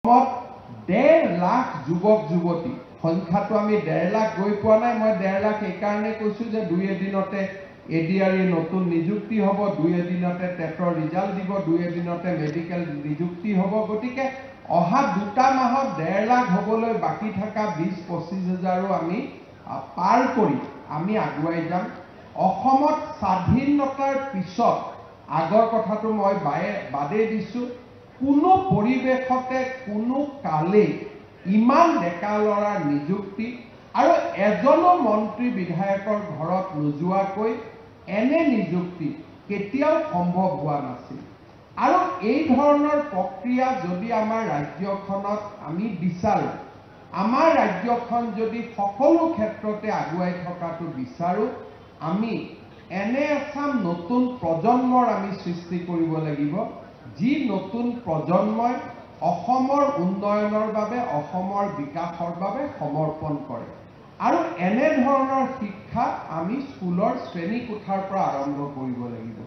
1.5 লাখ যুৱক যুৱতী সংখ্যাটো আমি 1.5 লাখ গৈ পোৱা নাই মই 1.5 লাখ এইকাৰণে কৈছো যে 2 এদিনতে এডিআৰই নতুন নিযুক্তি হ'ব 2 এদিনতে টেটৰ ৰিজাল্ট দিব 2 এদিনতে মেডিকেল নিযুক্তি হ'ব গতিকে অহা 2টা মাহত 1.5 লাখ হ'বলৈ বাকি থকা 20-25 হাজাৰো আমি পাৰ কৰি আমি আগুৱাই যাম অসমত স্বাধীনতাৰ পিছত আগৰ কথাটো মই বাদে দিছো কোনো পৰিবেশতে কোনো কালে ইমান ডেকা লৰাৰ নিযুক্তি আৰু এজনো মন্ত্ৰী বিধায়কৰ ঘৰত নোযোৱাকৈ এনে নিযুক্তি কেতিয়াও সম্ভৱ হোৱা নাছিল আৰু এই ধৰণৰ প্ৰক্ৰিয়া যদি আমাৰ ৰাজ্যখনত আমি বিচাৰো আমাৰ ৰাজ্যখন যদি সকলো ক্ষেত্ৰতে আগুৱাই থকাটো বিচাৰো আমি এনে এচাম নতুন প্ৰজন্মৰ আমি সৃষ্টি কৰিব লাগিব যি নতুন প্ৰজন্মই অসমৰ উন্নয়নৰ বাবে অসমৰ বিকাশৰ বাবে সমৰ্পণ কৰে আৰু এনে ধৰণৰ শিক্ষা আমি স্কুলৰ শ্ৰেণী কোঠাৰ পৰা আৰম্ভ কৰিব লাগিব